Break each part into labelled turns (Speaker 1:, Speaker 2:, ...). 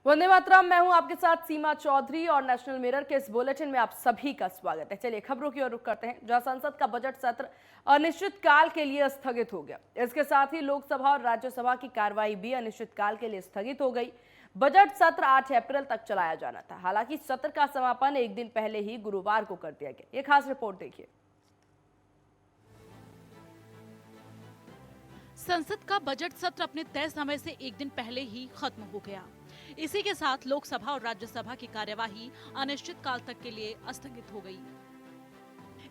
Speaker 1: वंदे मातरम। मैं हूं आपके साथ सीमा चौधरी और नेशनल मिरर के इस बुलेटिन में आप सभी का स्वागत है। चलिए खबरों की ओर रुख करते हैं, जहां संसद का बजट सत्र अनिश्चित काल के लिए स्थगित हो गया। इसके साथ ही लोकसभा और राज्यसभा की कार्रवाई भी अनिश्चित काल के लिए स्थगित हो गई। बजट सत्र 8 अप्रैल तक चलाया जाना था। हालांकि सत्र का समापन एक दिन पहले ही गुरुवार को कर दिया गया। ये खास रिपोर्ट देखिए।
Speaker 2: संसद का बजट सत्र अपने तय समय से एक दिन पहले ही खत्म हो गया। इसी के साथ लोकसभा और राज्यसभा की कार्यवाही अनिश्चित काल तक के लिए स्थगित हो गई।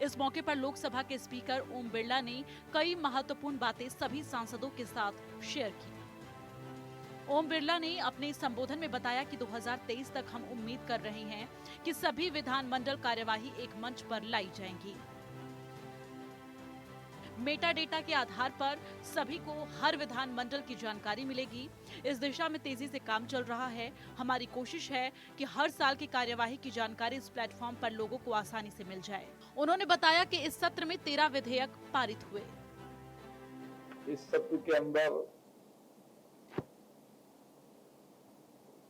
Speaker 2: इस मौके पर लोकसभा के स्पीकर ओम बिरला ने कई महत्वपूर्ण बातें सभी सांसदों के साथ शेयर की। ओम बिरला ने अपने संबोधन में बताया कि 2023 तक हम उम्मीद कर रहे हैं कि सभी विधानमंडल कार्यवाही एक मंच पर लाई जाएंगी। मेटा डेटा के आधार पर सभी को हर विधानमंडल की जानकारी मिलेगी। इस दिशा में तेजी से काम चल रहा है। हमारी कोशिश है कि हर साल की कार्यवाही की जानकारी इस प्लेटफॉर्म पर लोगों को आसानी से मिल जाए। उन्होंने बताया कि इस सत्र में 13 विधेयक पारित हुए।
Speaker 3: इस सत्र के अंदर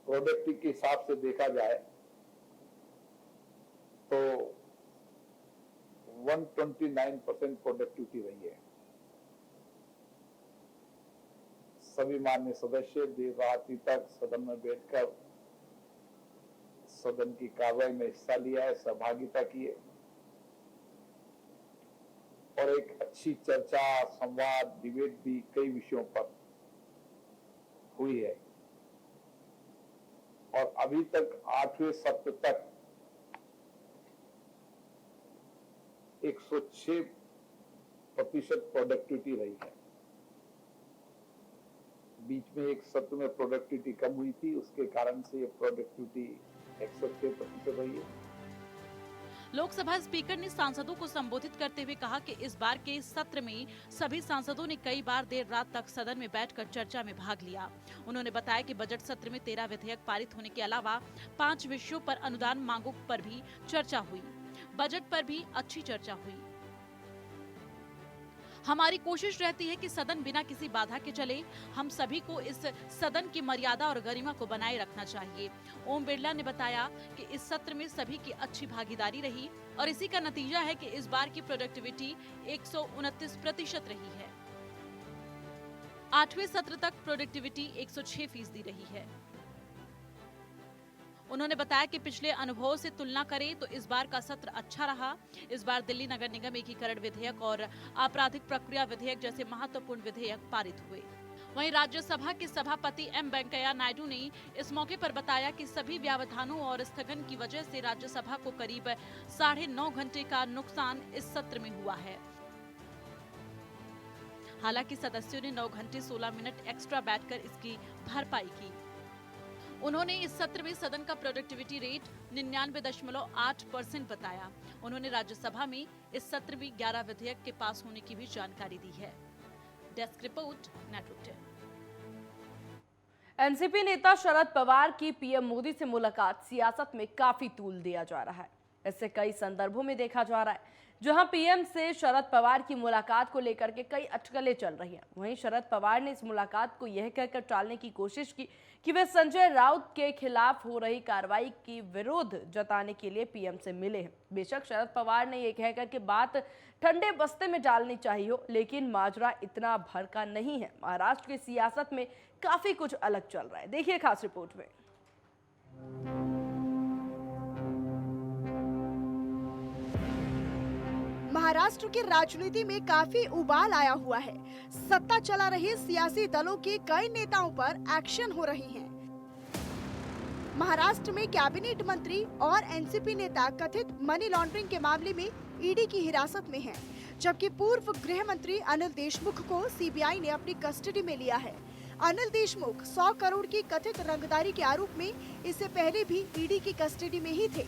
Speaker 3: प्रोडक्टिविटी के हिसाब से देखा जाए तो 129% प्रोडक्टिविटी रही है। सभी माननीय सदस्य देर रात तक सदन में बैठकर सदन की कार्रवाई में हिस्सा लिया है, सहभागिता की है और एक अच्छी चर्चा, संवाद, डिबेट भी कई विषयों पर हुई है। और अभी तक 8वें सत्र तक 106% प्रोडक्टिविटी रही है। बीच में एक सत्र में प्रोडक्टिविटी कम हुई थी, उसके कारण से प्रोडक्टिविटी 106% रही है।
Speaker 2: लोकसभा स्पीकर ने सांसदों को संबोधित करते हुए कहा कि इस बार के सत्र में सभी सांसदों ने कई बार देर रात तक सदन में बैठकर चर्चा में भाग लिया। उन्होंने बताया कि बजट सत्र में 13 विधेयक पारित होने के अलावा 5 विषयों पर अनुदान मांगों पर भी चर्चा हुई। बजट पर भी अच्छी चर्चा हुई। हमारी कोशिश रहती है कि सदन बिना किसी बाधा के चले। हम सभी को इस सदन की मर्यादा और गरिमा को बनाए रखना चाहिए। ओम बिरला ने बताया कि इस सत्र में सभी की अच्छी भागीदारी रही और इसी का नतीजा है कि इस बार की प्रोडक्टिविटी 129% रही है। 8वें सत्र तक प्रोडक्टिविटी 106% रही है। उन्होंने बताया कि पिछले अनुभव से तुलना करें तो इस बार का सत्र अच्छा रहा। इस बार दिल्ली नगर निगम एकीकरण विधेयक और आपराधिक प्रक्रिया विधेयक जैसे महत्वपूर्ण विधेयक पारित हुए। वहीं राज्यसभा के सभापति एम वेंकैया नायडू ने इस मौके पर बताया कि सभी व्यवधानों और स्थगन की वजह से राज्यसभा को करीब 9.5 घंटे का नुकसान इस सत्र में हुआ है। हालांकि सदस्यों ने 9 घंटे 16 मिनट एक्स्ट्रा बैठकर इसकी भरपाई की। उन्होंने इस सत्र में सदन का प्रोडक्टिविटी रेट 99.8% बताया। उन्होंने राज्यसभा में इस सत्र में 11 विधेयक के पास होने की भी जानकारी दी है। Desk report, network 10।
Speaker 1: एनसीपी नेता शरद पवार की पीएम मोदी से मुलाकात सियासत में काफी तूल दिया जा रहा है। इससे कई संदर्भों में देखा जा रहा है, जहां पीएम से शरद पवार की मुलाकात को लेकर के कई अटकलें चल रही हैं। वहीं शरद पवार ने इस मुलाकात को यह कहकर टालने की कोशिश की कि वे संजय राउत के खिलाफ हो रही कार्रवाई की विरोध जताने के लिए पीएम से मिले हैं। बेशक शरद पवार ने यह कहकर के बात ठंडे बस्ते में डालनी चाहिए हो, लेकिन माजरा इतना भड़का नहीं है। महाराष्ट्र की सियासत में काफी कुछ अलग चल रहा है। देखिए खास रिपोर्ट में।
Speaker 4: महाराष्ट्र की राजनीति में काफी उबाल आया हुआ है। सत्ता चला रहे सियासी दलों के कई नेताओं पर एक्शन हो रही है। महाराष्ट्र में कैबिनेट मंत्री और एनसीपी नेता कथित मनी लॉन्ड्रिंग के मामले में ईडी की हिरासत में हैं, जबकि पूर्व गृह मंत्री अनिल देशमुख को सीबीआई ने अपनी कस्टडी में लिया है। अनिल देशमुख 100 करोड़ की कथित रंगदारी के आरोप में इससे पहले भी ईडी की कस्टडी में ही थे।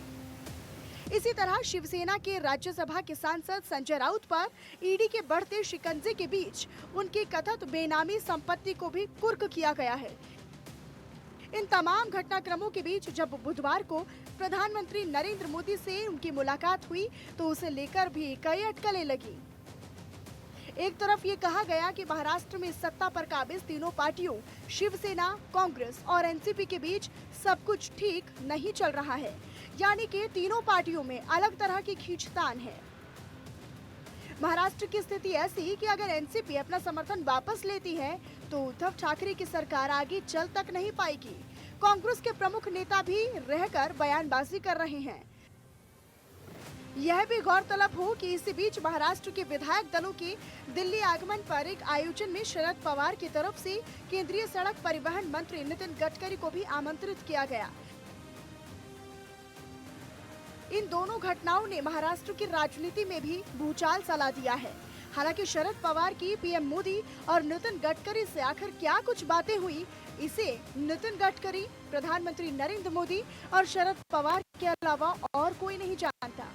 Speaker 4: इसी तरह शिवसेना के राज्यसभा के सांसद संजय राउत पर ईडी के बढ़ते शिकंजे के बीच उनकी कथित बेनामी संपत्ति को भी कुर्क किया गया है। इन तमाम घटनाक्रमों के बीच जब बुधवार को प्रधानमंत्री नरेंद्र मोदी से उनकी मुलाकात हुई तो उसे लेकर भी कई अटकलें लगी। एक तरफ ये कहा गया कि महाराष्ट्र में सत्ता पर काबिज तीनों पार्टियों शिवसेना, कांग्रेस और एनसीपी के बीच सब कुछ ठीक नहीं चल रहा है, यानी कि तीनों पार्टियों में अलग तरह की खींचतान है। महाराष्ट्र की स्थिति ऐसी कि अगर एनसीपी अपना समर्थन वापस लेती है तो उद्धव ठाकरे की सरकार आगे चल तक नहीं पाएगी। कांग्रेस के प्रमुख नेता भी रहकर बयानबाजी कर रहे हैं। यह भी गौरतलब हो कि इसी बीच महाराष्ट्र के विधायक दलों के दिल्ली आगमन पर एक आयोजन में शरद पवार की तरफ से केंद्रीय सड़क परिवहन मंत्री नितिन गडकरी को भी आमंत्रित किया गया। इन दोनों घटनाओं ने महाराष्ट्र की राजनीति में भी भूचाल सा ला दिया है। हालांकि शरद पवार की पीएम मोदी और नितिन गडकरी से आखिर क्या कुछ बातें हुई, इसे नितिन गडकरी, प्रधानमंत्री नरेंद्र मोदी और शरद पवार के अलावा और कोई नहीं जानता।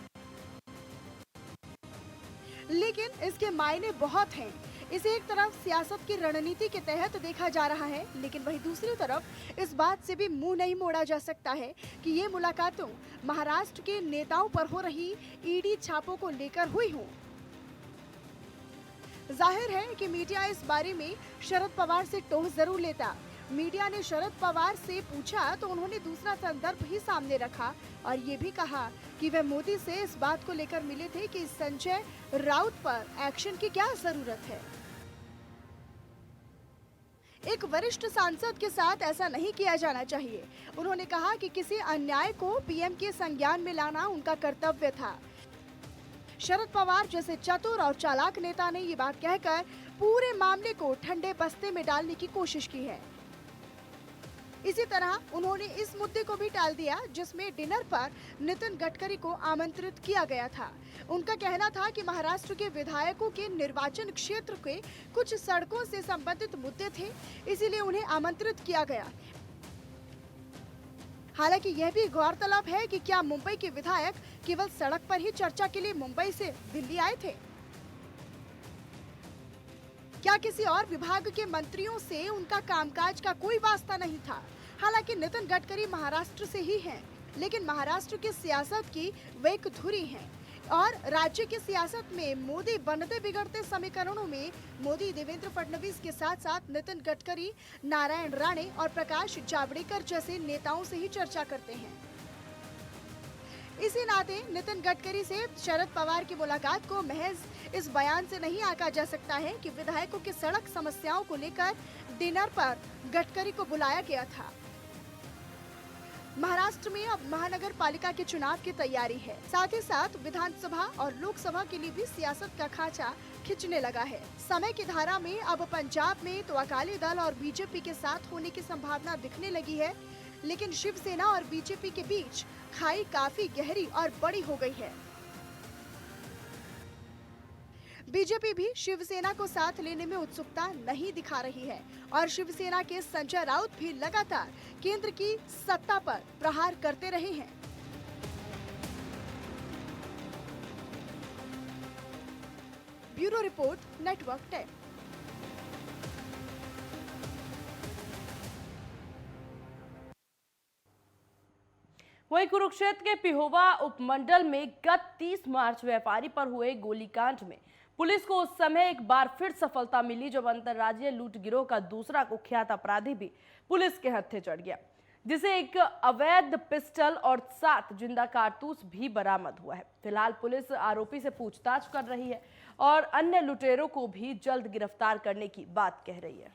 Speaker 4: लेकिन इसके मायने बहुत हैं। इसे एक तरफ सियासत की रणनीति के तहत देखा जा रहा है, लेकिन वहीं दूसरी तरफ इस बात से भी मुंह नहीं मोड़ा जा सकता है कि ये मुलाकातों महाराष्ट्र के नेताओं पर हो रही ईडी छापों को लेकर हुई हों। जाहिर है कि मीडिया इस बारे में शरद पवार से टोह जरूर लेता। मीडिया ने शरद पवार से पूछा तो उन्होंने दूसरा संदर्भ ही सामने रखा और ये भी कहा कि वे मोदी से इस बात को लेकर मिले थे कि संजय राउत पर एक्शन की क्या जरूरत है। एक वरिष्ठ सांसद के साथ ऐसा नहीं किया जाना चाहिए। उन्होंने कहा कि किसी अन्याय को पीएम के संज्ञान में लाना उनका कर्तव्य था। शरद पवार जैसे चतुर और चालाक नेता ने ये बात कहकर पूरे मामले को ठंडे बस्ते में डालने की कोशिश की है। इसी तरह उन्होंने इस मुद्दे को भी टाल दिया जिसमें डिनर पर नितिन गडकरी को आमंत्रित किया गया था। उनका कहना था कि महाराष्ट्र के विधायकों के निर्वाचन क्षेत्र के कुछ सड़कों से संबंधित मुद्दे थे, इसीलिए उन्हें आमंत्रित किया गया। हालांकि यह भी गौरतलब है कि क्या मुंबई के विधायक केवल सड़क पर ही चर्चा के लिए मुंबई से दिल्ली आए थे? क्या किसी और विभाग के मंत्रियों से उनका कामकाज का कोई वास्ता नहीं था? हालांकि नितिन गडकरी महाराष्ट्र से ही हैं, लेकिन महाराष्ट्र की सियासत की वे एक धुरी हैं और राज्य की सियासत में मोदी बनते बिगड़ते समीकरणों में मोदी देवेंद्र फडणवीस के साथ साथ नितिन गडकरी, नारायण राणे और प्रकाश जावड़ेकर जैसे नेताओं से ही चर्चा करते हैं। इसी नाते नितिन गडकरी से शरद पवार की मुलाकात को महज इस बयान से नहीं आंका जा सकता है कि विधायकों की सड़क समस्याओं को लेकर डिनर पर गडकरी को बुलाया गया था। महाराष्ट्र में अब महानगर पालिका के चुनाव की तैयारी है, साथ ही साथ विधानसभा और लोकसभा के लिए भी सियासत का खांचा खिंचने लगा है। समय की धारा में अब पंजाब में तो अकाली दल और बीजेपी के साथ होने की संभावना दिखने लगी है, लेकिन शिवसेना और बीजेपी के बीच खाई काफी गहरी और बड़ी हो गई है। बीजेपी भी शिवसेना को साथ लेने में उत्सुकता नहीं दिखा रही है और शिवसेना के संजय राउत भी लगातार केंद्र की सत्ता पर प्रहार करते रहे हैं। Bureau report, network 10।
Speaker 1: वहीं कुरुक्षेत्र के पिहोवा उपमंडल में गत 30 मार्च व्यापारी पर हुए गोलीकांड में पुलिस को उस समय एक बार फिर सफलता मिली जब अंतर्राज्यीय लूट गिरोह का दूसरा कुख्यात अपराधी भी पुलिस के हत्थे चढ़ गया, जिसे एक अवैध पिस्टल और 7 जिंदा कारतूस भी बरामद हुआ है। फिलहाल पुलिस आरोपी से पूछताछ कर रही है और अन्य लुटेरों को भी जल्द गिरफ्तार करने की बात कह रही है।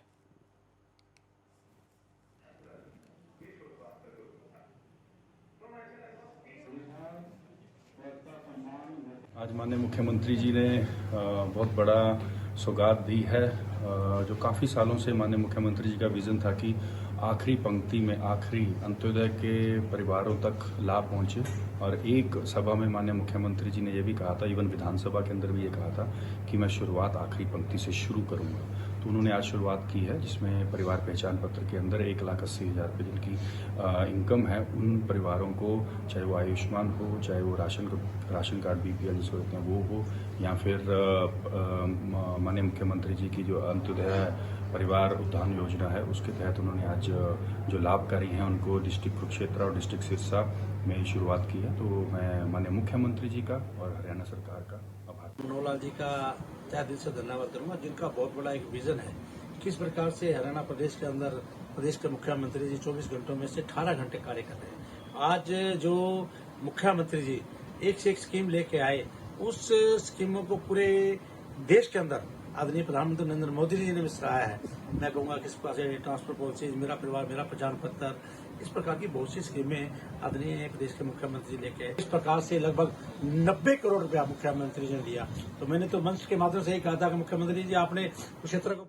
Speaker 5: आज माननीय मुख्यमंत्री जी ने बहुत बड़ा सौगात दी है, जो काफ़ी सालों से माननीय मुख्यमंत्री जी का विज़न था कि आखिरी पंक्ति में आखिरी अंत्योदय के परिवारों तक लाभ पहुंचे। और एक सभा में माननीय मुख्यमंत्री जी ने यह भी कहा था, इवन विधानसभा के अंदर भी ये कहा था कि मैं शुरुआत आखिरी पंक्ति से शुरू करूंगा। तो उन्होंने आज शुरुआत की है, जिसमें परिवार पहचान पत्र के अंदर 1,80,000 रुपये जिनकी इनकम है, उन परिवारों को, चाहे वो आयुष्मान हो, चाहे वो राशन कार्ड बीपीएल जिसको कहते हैं वो हो, या फिर माननीय मुख्यमंत्री जी की जो अंत्योदय परिवार उत्थान योजना है उसके तहत उन्होंने आज जो लाभकारी हैं उनको डिस्ट्रिक्ट कुरुक्षेत्र और डिस्ट्रिक्ट सिरसा में शुरुआत की है। तो मैं माननीय मुख्यमंत्री जी का और हरियाणा सरकार का आभार।
Speaker 6: मनोहर लाल जी का तहे दिल से धन्यवाद करूंगा, जिनका बहुत बड़ा एक विजन है। किस प्रकार से हरियाणा प्रदेश के अंदर प्रदेश के मुख्यमंत्री जी 24 घंटों में से 18 घंटे कार्य कर रहे हैं। आज जो मुख्यमंत्री जी एक से एक स्कीम लेके आए, उस स्कीमों को पूरे देश के अंदर आदरणीय प्रधानमंत्री नरेंद्र मोदी जी ने भी सराहा है। मैं कहूंगा किस प्रकार से ट्रांसपोर्ट पॉलिसी, मेरा परिवार मेरा पहचान पत्र, इस प्रकार की बहुत सी स्कीमें आदरणीय प्रदेश के मुख्यमंत्री जी लेके, इस प्रकार से लगभग 90 करोड़ रुपया मुख्यमंत्री जी ने दिया। तो मैंने तो मंच के माध्यम से ही कहा था कि मुख्यमंत्री जी आपने उस क्षेत्र को।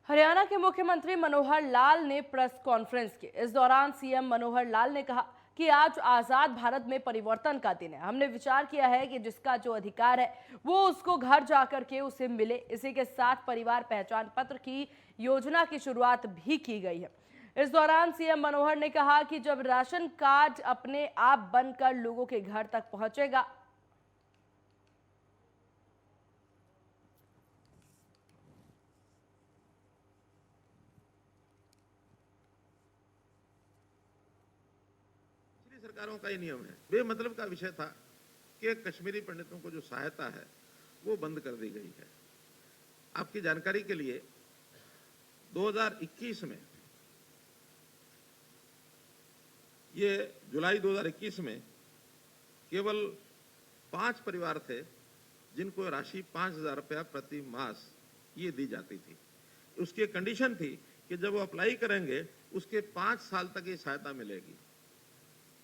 Speaker 1: हरियाणा के मुख्यमंत्री मनोहर लाल ने प्रेस कॉन्फ्रेंस की। इस दौरान सीएम मनोहर लाल ने कहा कि आज आजाद भारत में परिवर्तन का दिन है। हमने विचार किया है कि जिसका जो अधिकार है वो उसको घर जाकर के उसे मिले। इसी के साथ परिवार पहचान पत्र की योजना की शुरुआत भी की गई है। इस दौरान सीएम मनोहर ने कहा कि जब राशन कार्ड अपने आप बनकर लोगों के घर तक पहुंचेगा,
Speaker 7: सरकारों का ही नियम है। बेमतलब का विषय था कि कश्मीरी पंडितों को जो सहायता है वो बंद कर दी गई है। आपकी जानकारी के लिए 2021 में, ये जुलाई 2021 में केवल 5 परिवार थे जिनको राशि 5,000 रुपया प्रति मास ये दी जाती थी। उसकी एक कंडीशन थी कि जब वो अप्लाई करेंगे उसके 5 साल तक ये सहायता मिलेगी।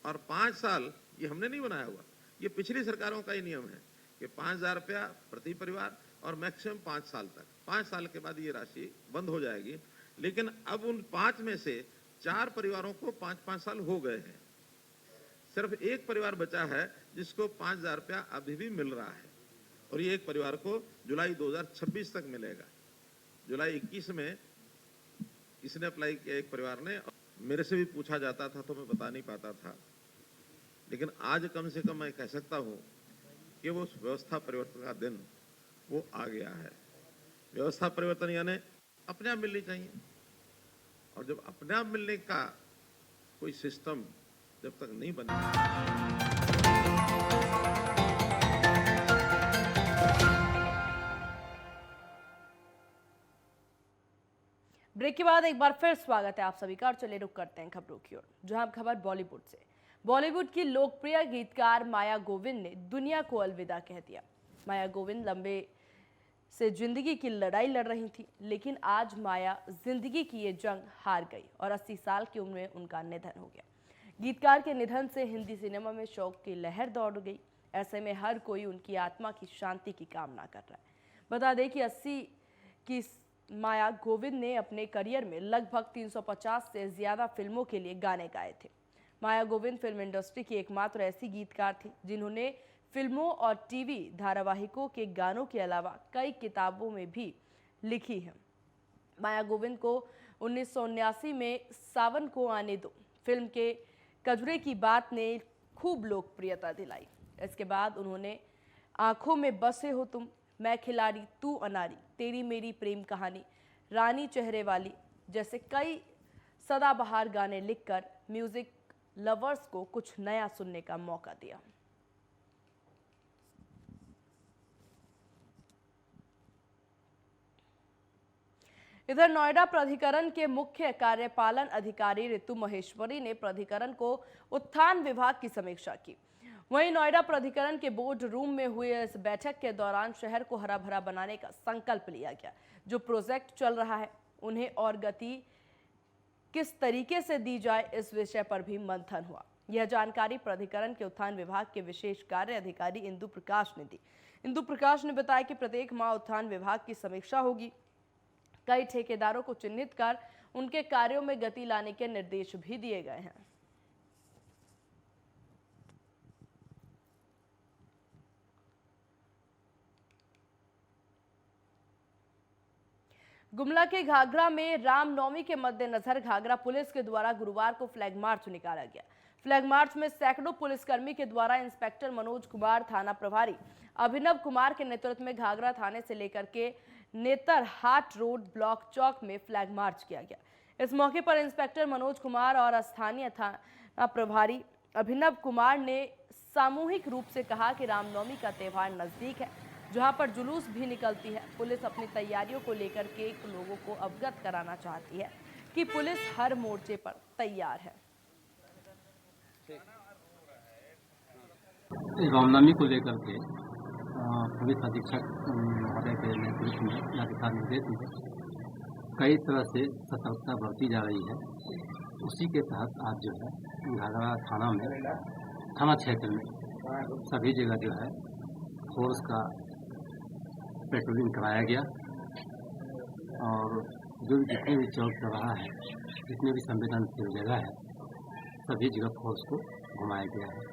Speaker 7: और 5 साल ये हमने नहीं बनाया हुआ, ये पिछली सरकारों का ही नियम है कि 5,000 रुपया प्रति परिवार और मैक्सिमम 5 साल तक। 5 साल के बाद ये राशि बंद हो जाएगी। लेकिन अब उन 5 में से 4 परिवारों को 5-5 साल हो गए हैं। सिर्फ एक परिवार बचा है जिसको 5,000 रुपया अभी भी मिल रहा है, और ये एक परिवार को जुलाई 2026 तक मिलेगा। जुलाई 21 में इसने अप्लाई किया एक परिवार ने। मेरे से भी पूछा जाता था तो मैं बता नहीं पाता था, लेकिन आज कम से कम मैं कह सकता हूं कि वो व्यवस्था परिवर्तन का दिन वो आ गया है। व्यवस्था परिवर्तन यानी अपने आप मिलनी चाहिए, और जब अपने आप मिलने का कोई सिस्टम जब तक नहीं बनेगा।
Speaker 1: ब्रेक के बाद एक बार फिर स्वागत है आप सभी का। और चलिए रुक करते हैं खबरों की ओर, जहां अब खबर बॉलीवुड से। बॉलीवुड की लोकप्रिय गीतकार माया गोविंद ने दुनिया को अलविदा कह दिया। माया गोविंद लंबे से जिंदगी की लड़ाई लड़ रही थी, लेकिन आज माया जिंदगी की ये जंग हार गई और 80 साल की उम्र में उनका निधन हो गया। गीतकार के निधन से हिंदी सिनेमा में शोक की लहर दौड़ गई। ऐसे में हर कोई उनकी आत्मा की शांति की कामना कर रहा है। बता दें कि 80 की माया गोविंद ने अपने करियर में लगभग 350 से ज्यादा फिल्मों के लिए गाने गाए थे। माया गोविंद फिल्म इंडस्ट्री की एकमात्र ऐसी गीतकार थी जिन्होंने फिल्मों और टीवी धारावाहिकों के गानों के अलावा कई किताबों में भी लिखी है। माया गोविंद को 1979 में सावन को आने दो फिल्म के कजरे की बात ने खूब लोकप्रियता दिलाई। इसके बाद उन्होंने आंखों में बसे हो तुम, मैं खिलाड़ी तू अनारी, तेरी मेरी प्रेम कहानी, रानी चेहरे वाली जैसे कई सदाबहार गाने लिखकर म्यूजिक लवर्स को कुछ नया सुनने का मौका दिया। इधर नोएडा प्राधिकरण के मुख्य कार्यपालन अधिकारी ऋतु महेश्वरी ने प्राधिकरण को उत्थान विभाग की समीक्षा की। वहीं नोएडा प्राधिकरण के बोर्ड रूम में हुए इस बैठक के दौरान शहर को हरा भरा बनाने का संकल्प लिया गया। जो प्रोजेक्ट चल रहा है उन्हें और गति किस तरीके से दी जाए, इस विषय पर भी मंथन हुआ। यह जानकारी प्राधिकरण के उत्थान विभाग के विशेष कार्य अधिकारी इंदु प्रकाश ने दी। इंदु प्रकाश ने बताया कि प्रत्येक माह उत्थान विभाग की समीक्षा होगी। कई ठेकेदारों को चिन्हित कर उनके कार्यों में गति लाने के निर्देश भी दिए गए हैं। गुमला के घाघरा में रामनवमी के मद्देनजर घाघरा पुलिस के द्वारा गुरुवार को फ्लैग मार्च निकाला गया। फ्लैग मार्च में सैकड़ों पुलिसकर्मी के द्वारा इंस्पेक्टर मनोज कुमार, थाना प्रभारी अभिनव कुमार के नेतृत्व में घाघरा थाने से लेकर के नेतरहाट रोड ब्लॉक चौक में फ्लैग मार्च किया गया। इस मौके पर इंस्पेक्टर मनोज कुमार और स्थानीय थाना प्रभारी अभिनव कुमार ने सामूहिक रूप से कहा कि रामनवमी का त्यौहार नजदीक है। जहां पर जुलूस भी निकलती है। पुलिस अपनी तैयारियों को लेकर के लोगों को अवगत कराना चाहती है कि पुलिस हर मोर्चे पर तैयार है।
Speaker 8: रामनवमी को लेकर के पुलिस अधीक्षक महोदय के नेतृत्व में या दिशा निर्देश में कई तरह से सतर्कता बरती जा रही है। उसी के तहत आज जो है घाघरा थाना में, थाना क्षेत्र में सभी जगह जो है फोर्स का पेट्रोलिंग कराया गया और जो जितने भी चौक चौराहा है, जितने भी संवेदनशील जगह है, सभी जगह फोर्स को घुमाया गया है।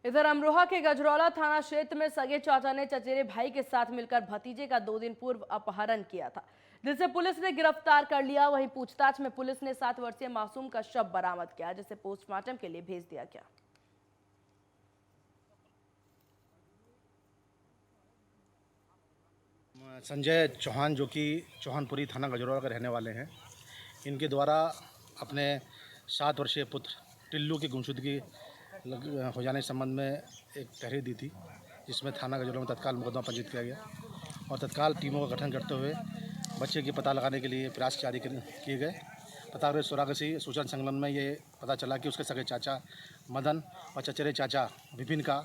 Speaker 1: इधर अमरोहा के गजरौला थाना क्षेत्र में सगे चाचा ने चचेरे भाई के साथ मिलकर भतीजे का 2 दिन पूर्व अपहरण किया था, जिसे पुलिस ने गिरफ्तार कर लिया। वहीं पूछताछ में पुलिस ने 7 वर्षीय मासूम का शव बरामद किया, जिसे पोस्टमार्टम के लिए भेज दिया गया।
Speaker 6: संजय चौहान, जो कि चौहानपुरी थाना गजरौला के रहने वाले हैं, इनके द्वारा अपने 7 वर्षीय पुत्र टिल्लू की गुमशुदगी हो जाने के संबंध में एक तहरीर दी थी, जिसमें थाना गजरौला में तत्काल मुकदमा पंजीकृत किया गया और तत्काल टीमों का गठन करते हुए बच्चे की पता लगाने के लिए प्रयास जारी किए गए। पता सुरागसी सूचना संकलन में ये पता चला कि उसके सगे चाचा मदन और चचेरे चाचा विपिन का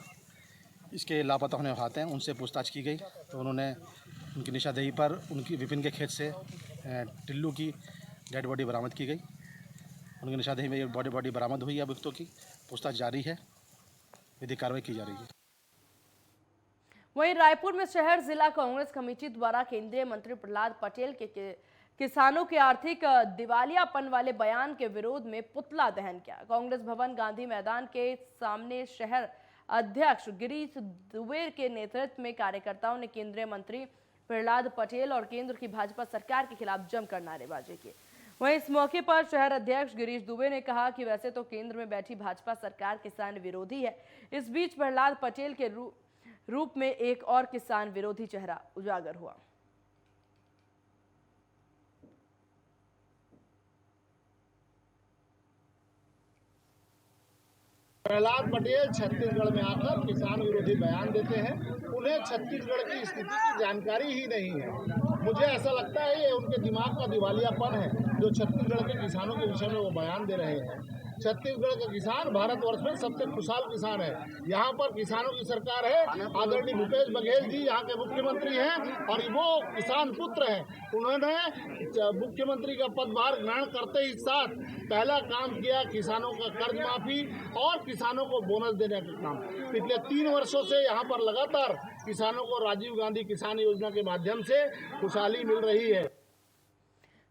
Speaker 6: इसके लापता होने हाथ हैं। उनसे पूछताछ की गई तो उन्होंने उनकी निशानदेही पर उनकी विपिन के खेत से टिल्लू की डेड बॉडी बरामद की गई। उनकी निशानदेही में ये बॉडी बरामद हुई। अभियुक्तों की पूछताछ जारी है, विधिक कार्रवाई की जा रही है।
Speaker 1: वहीं रायपुर में शहर जिला कांग्रेस कमेटी द्वारा केंद्रीय मंत्री प्रहलाद पटेल के किसानों के आर्थिक दिवालियापन वाले बयान के विरोध में पुतला दहन किया। कांग्रेस भवन गांधी मैदान के सामने शहर अध्यक्ष गिरीश दुबे के नेतृत्व में कार्यकर्ताओं ने केंद्रीय मंत्री प्रहलाद पटेल और केंद्र की भाजपा सरकार के खिलाफ जमकर नारेबाजी की। वहीं इस मौके पर शहर अध्यक्ष गिरीश दुबे ने कहा कि वैसे तो केंद्र में बैठी भाजपा सरकार किसान विरोधी है। इस बीच प्रहलाद पटेल के रूप में एक और किसान विरोधी चेहरा उजागर हुआ।
Speaker 9: प्रहलाद पटेल छत्तीसगढ़ में आकर किसान विरोधी बयान देते हैं। उन्हें छत्तीसगढ़ की स्थिति की जानकारी ही नहीं है। मुझे ऐसा लगता है ये उनके दिमाग का दिवालियापन है जो छत्तीसगढ़ के किसानों के विषय में वो बयान दे रहे हैं। छत्तीसगढ़ का किसान भारतवर्ष में सबसे खुशहाल किसान है। यहाँ पर किसानों की सरकार है। आदरणीय भूपेश बघेल जी यहाँ के मुख्यमंत्री हैं और वो किसान पुत्र हैं। उन्होंने मुख्यमंत्री का पदभार ग्रहण करते ही साथ पहला काम किया किसानों का कर्ज माफी और किसानों को बोनस देने का काम। पिछले 3 वर्षों से यहाँ पर लगातार किसानों को राजीव गांधी किसान योजना के माध्यम से खुशहाली मिल रही है।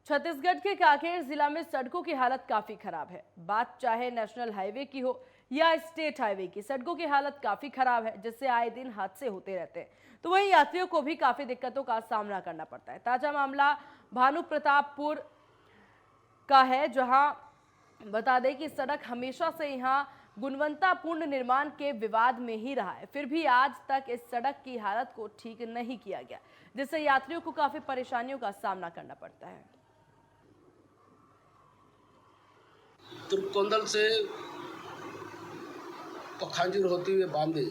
Speaker 1: छत्तीसगढ़ के कांकेर जिला में सड़कों की हालत काफी खराब है। बात चाहे नेशनल हाईवे की हो या स्टेट हाईवे की, सड़कों की हालत काफी खराब है, जिससे आए दिन हादसे होते रहते हैं। तो वहीं यात्रियों को भी काफी दिक्कतों का सामना करना पड़ता है। ताजा मामला भानु प्रतापपुर का है, जहां बता दें कि सड़क हमेशा से यहां गुणवत्तापूर्ण निर्माण के विवाद में ही रहा है। फिर भी आज तक इस सड़क की हालत को ठीक नहीं किया गया, जिससे यात्रियों को काफी परेशानियों का सामना करना पड़ता है।
Speaker 10: तुर्कोंदल से पखांजूर होती हुए बॉम्बे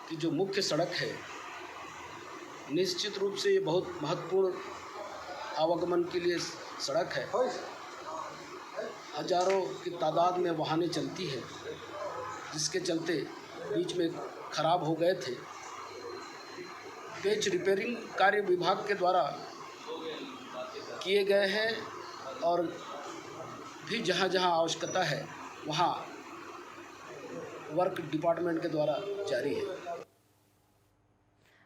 Speaker 10: की जो मुख्य सड़क है, निश्चित रूप से ये बहुत महत्वपूर्ण आवागमन के लिए सड़क है। हजारों की तादाद में वाहनें चलती है, जिसके चलते बीच में खराब हो गए थे। पेच रिपेयरिंग कार्य विभाग के द्वारा किए गए हैं और भी जहाँ जहाँ आवश्यकता है वहाँ वर्क डिपार्टमेंट के द्वारा जारी है।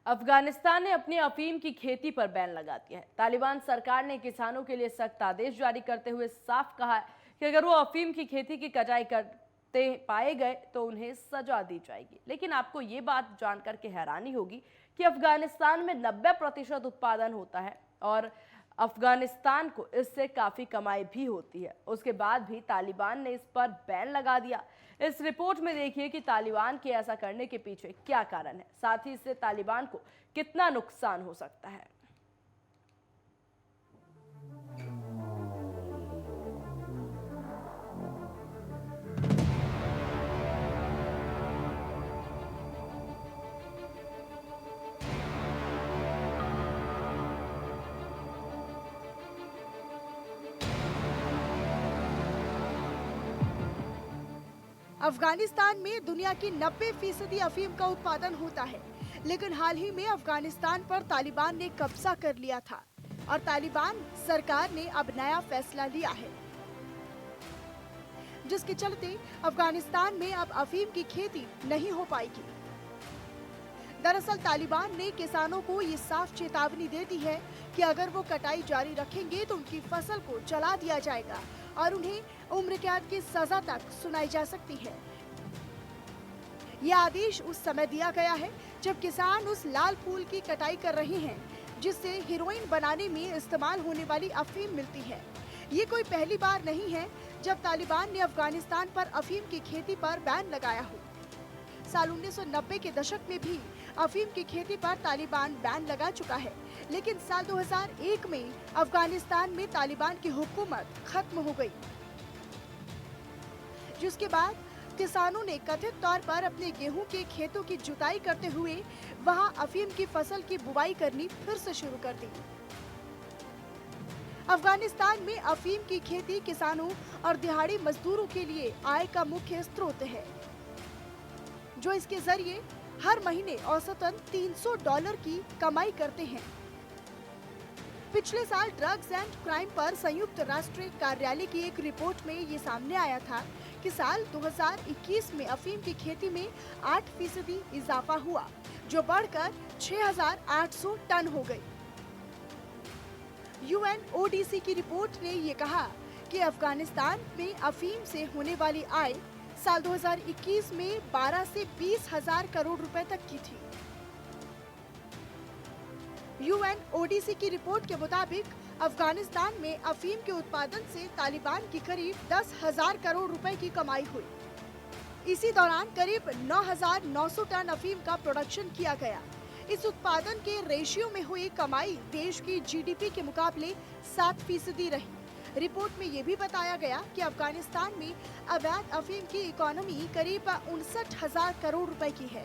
Speaker 1: अफगानिस्तान ने अपनी अफीम की खेती पर बैन लगा दिया है। तालिबान सरकार ने किसानों के लिए सख्त आदेश जारी करते हुए साफ कहा है कि अगर वो अफीम की खेती की कटाई करते पाए गए तो उन्हें सजा दी जाएगी। लेकिन आपको ये बात जानकर के हैरानी होगी कि अफगानिस्तान में 90% उत्पादन होता है और अफगानिस्तान को इससे काफी कमाई भी होती है। उसके बाद भी तालिबान ने इस पर बैन लगा दिया। इस रिपोर्ट में देखिए कि तालिबान के ऐसा करने के पीछे क्या कारण है, साथ ही इससे तालिबान को कितना नुकसान हो सकता है।
Speaker 4: अफगानिस्तान में दुनिया की 90% अफीम का उत्पादन होता है, लेकिन हाल ही में अफगानिस्तान पर तालिबान ने कब्जा कर लिया था और तालिबान सरकार ने अब नया फैसला लिया है, जिसके चलते अफगानिस्तान में अब अफीम की खेती नहीं हो पाएगी। दरअसल तालिबान ने किसानों को ये साफ चेतावनी दे दी है कि अगर वो कटाई जारी रखेंगे तो उनकी फसल को जला दिया जाएगा और उन्हें उम्र कैद की सजा तक सुनाई जा सकती है। यह आदेश उस समय दिया गया है जब किसान उस लाल फूल की कटाई कर रहे हैं जिससे हीरोइन बनाने में इस्तेमाल होने वाली अफीम मिलती है। ये कोई पहली बार नहीं है जब तालिबान ने अफगानिस्तान पर अफीम की खेती पर बैन लगाया हो। साल 1990 के दशक में भी अफीम की खेती पर तालिबान बैन लगा चुका है, लेकिन साल 2001 में अफगानिस्तान में तालिबान की हुकूमत खत्म हो गई, जिसके बाद किसानों ने कथित तौर पर अपने गेहूं के खेतों की जुताई करते हुए वहां अफीम की फसल की बुवाई करनी फिर से शुरू कर दी। अफगानिस्तान में अफीम की खेती किसानों और दिहाड़ी मजदूरों के लिए आय का मुख्य स्रोत है, जो इसके जरिए हर महीने औसतन $300 की कमाई करते हैं। पिछले साल ड्रग्स एंड क्राइम पर संयुक्त राष्ट्र कार्यालय की एक रिपोर्ट में ये सामने आया था कि साल 2021 में अफीम की खेती में 8% इजाफा हुआ, जो बढ़कर 6,800 टन हो गई। UNODC की रिपोर्ट ने ये कहा कि अफगानिस्तान में अफीम से होने वाली आय साल 2021 में 12 से 20 हजार करोड़ रुपए तक की थी। UNODC की रिपोर्ट के मुताबिक अफगानिस्तान में अफीम के उत्पादन से तालिबान की करीब 10,000 करोड़ रुपए की कमाई हुई। इसी दौरान करीब 9,900 टन अफीम का प्रोडक्शन किया गया। इस उत्पादन के रेशियो में हुई कमाई देश की GDP के मुकाबले 7% रही। रिपोर्ट में ये भी बताया गया कि अफगानिस्तान में अवैध अफीम की इकोनॉमी करीब 59,000 करोड़ रुपए की है।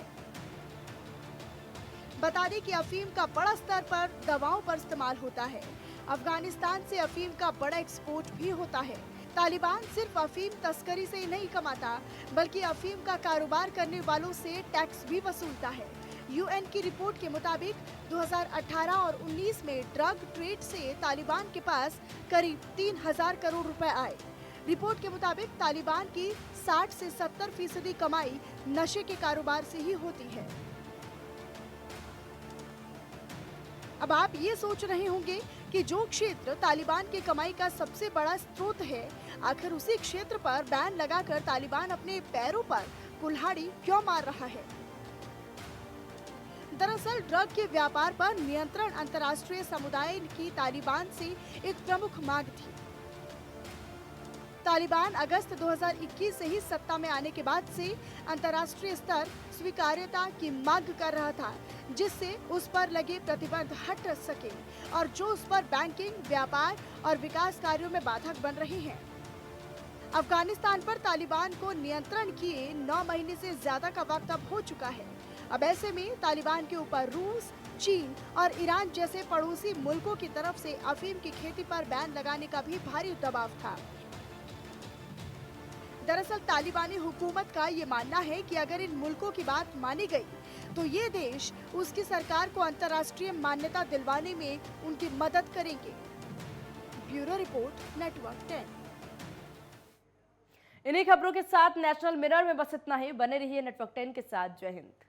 Speaker 4: बता दें कि अफीम का बड़ा स्तर पर दवाओं पर इस्तेमाल होता है। अफगानिस्तान से अफीम का बड़ा एक्सपोर्ट भी होता है। तालिबान सिर्फ अफीम तस्करी से ही नहीं कमाता, बल्कि अफीम का कारोबार करने वालों से टैक्स भी वसूलता है। UN की रिपोर्ट के मुताबिक 2018 और 19 में ड्रग ट्रेड से तालिबान के पास करीब 3,000 करोड़ रुपए आए। रिपोर्ट के मुताबिक तालिबान की 60 से 70% कमाई नशे के कारोबार से ही होती है। अब आप ये सोच रहे होंगे कि जो क्षेत्र तालिबान की कमाई का सबसे बड़ा स्रोत है, आखिर उसी क्षेत्र पर बैन लगाकर तालिबान अपने पैरों पर कुल्हाड़ी क्यों मार रहा है? दरअसल ड्रग के व्यापार पर नियंत्रण अंतर्राष्ट्रीय समुदाय की तालिबान से एक प्रमुख मांग थी। तालिबान अगस्त 2021 से ही सत्ता में आने के बाद से अंतर्राष्ट्रीय स्तर स्वीकार्यता की मांग कर रहा था, जिससे उस पर लगे प्रतिबंध हट सके और जो उस पर बैंकिंग, व्यापार और विकास कार्यों में बाधक बन रहे हैं। अफगानिस्तान पर तालिबान को नियंत्रण किए 9 महीने से ज्यादा का वक्त अब हो चुका है। अब ऐसे में तालिबान के ऊपर रूस, चीन और ईरान जैसे पड़ोसी मुल्कों की तरफ से अफीम की खेती पर बैन लगाने का भी भारी दबाव था। दरअसल तालिबानी हुकूमत का ये मानना है कि अगर इन मुल्कों की बात मानी गई तो ये देश उसकी सरकार को अंतर्राष्ट्रीय मान्यता दिलवाने में उनकी मदद करेंगे। Bureau report, network 10।
Speaker 1: इन्हीं खबरों के साथ नेशनल मिरर में बस इतना ही। बने रहिए नेटवर्क 10 के साथ। जय हिंद।